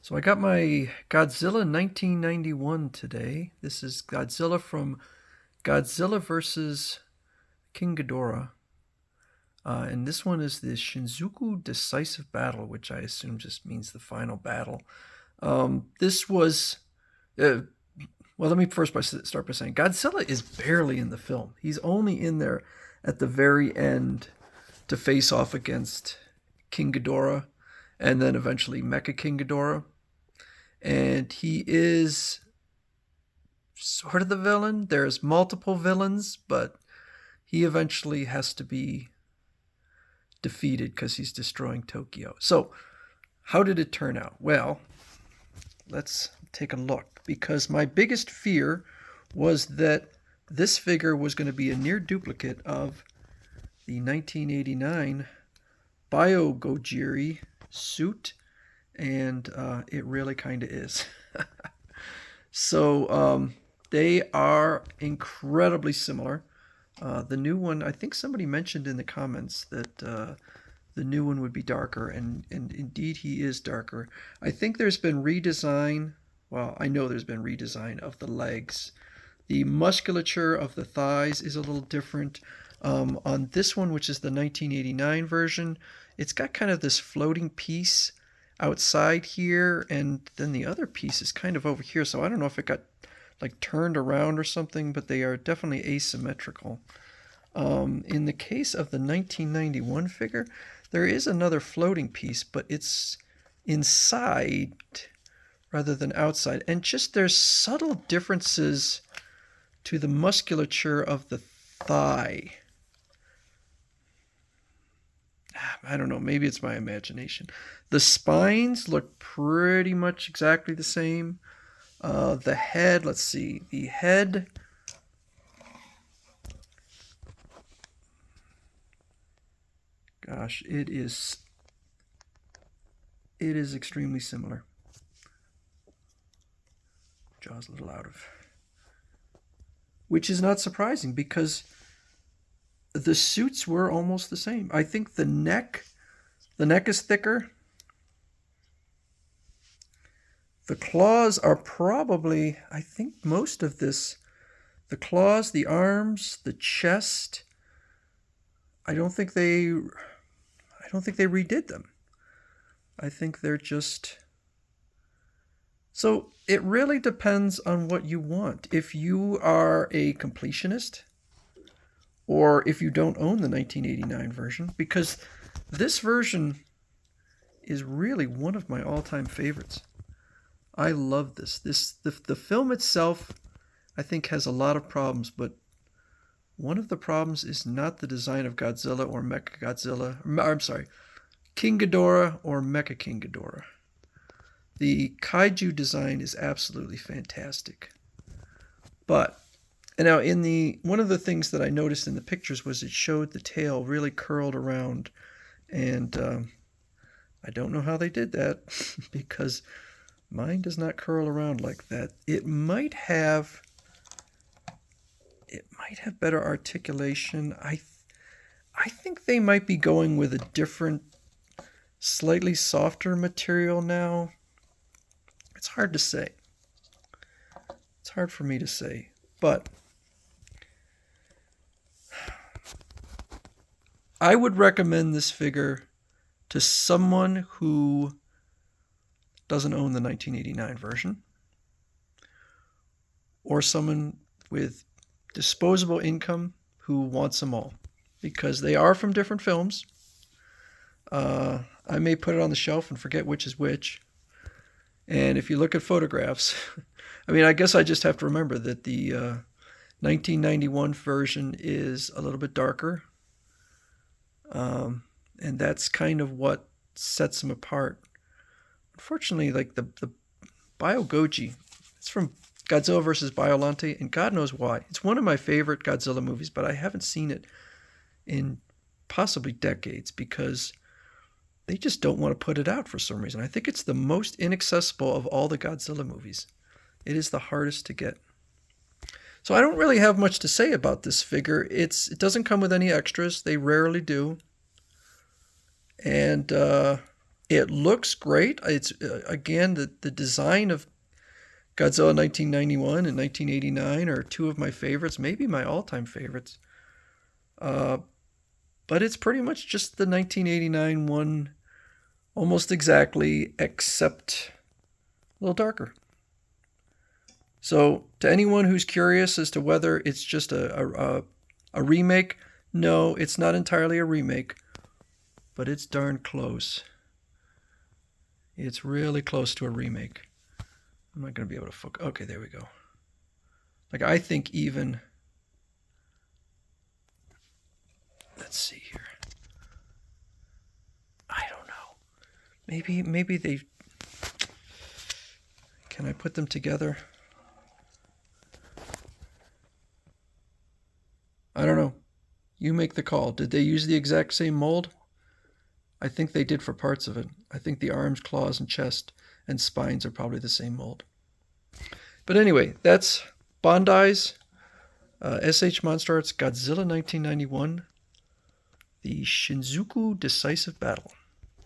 So I got my Godzilla 1991 today. This is Godzilla from Godzilla versus King Ghidorah. And this one is the Shinjuku Decisive Battle, which I assume just means the final battle. This was, uh, well, let me start by saying Godzilla is barely in the film. He's only in there at the very end to face off against King Ghidorah and then eventually Mecha King Ghidorah. And he is sort of the villain. There's multiple villains, but he eventually has to be defeated because he's destroying Tokyo. So, how did it turn out? Well, let's take a look, because my biggest fear was that this figure was going to be a near duplicate of the 1989 Bio-Gojiri suit, and it really kind of is. So they are incredibly similar. The new one, I think somebody mentioned in the comments that the new one would be darker, and indeed he is darker. I think there's been redesign. Well, I know there's been redesign of the legs. The musculature of the thighs is a little different. On this one, which is the 1989 version, it's got kind of this floating piece outside here, and then the other piece is kind of over here. So I don't know if it got like turned around or something, but they are definitely asymmetrical. In the case of the 1991 figure, there is another floating piece, but it's inside rather than outside. And just there's subtle differences to the musculature of the thigh. I don't know, maybe it's my imagination. The spines look pretty much exactly the same. The head, let's see, the head, gosh, it is extremely similar. Jaw's a little out of, which is not surprising because the suits were almost the same. I think the neck is thicker. The claws are probably, I think most of this, the claws, the arms, the chest, I don't think they redid them. I think they're just, so it really depends on what you want. If you are a completionist, or if you don't own the 1989 version, because this version is really one of my all-time favorites. I love this. The film itself, I think, has a lot of problems, but one of the problems is not the design of Godzilla or Mecha Godzilla. I'm sorry, King Ghidorah or Mecha King Ghidorah. The kaiju design is absolutely fantastic. But and now, one of the things that I noticed in the pictures was it showed the tail really curled around, and I don't know how they did that because mine does not curl around like that. It might have better articulation. I think they might be going with a different, slightly softer material now. It's hard to say. It's hard for me to say, but I would recommend this figure to someone who doesn't own the 1989 version, or someone with disposable income who wants them all, because they are from different films. I may put it on the shelf and forget which is which. And if you look at photographs, I mean, I guess I just have to remember that the 1991 version is a little bit darker. And that's kind of what sets them apart. Unfortunately, like the Bio-Goji, it's from Godzilla vs. Biollante, and God knows why. It's one of my favorite Godzilla movies, but I haven't seen it in possibly decades because they just don't want to put it out for some reason. I think it's the most inaccessible of all the Godzilla movies. It is the hardest to get. So I don't really have much to say about this figure. It doesn't come with any extras. They rarely do. And It looks great. It's again, the design of Godzilla 1991 and 1989 are two of my favorites, maybe my all-time favorites. But it's pretty much just the 1989 one, almost exactly, except a little darker. So, to anyone who's curious as to whether it's just a remake, no, it's not entirely a remake, but it's darn close. It's really close to a remake. I'm not going to be able to focus. Okay, there we go. Like, I think even... Let's see here. I don't know. Maybe they... Can I put them together? I don't know. You make the call. Did they use the exact same mold? I think they did for parts of it. I think the arms, claws, and chest and spines are probably the same mold. But anyway, that's Bandai's s.h.monsterarts Godzilla 1991, the Shinjuku Decisive Battle.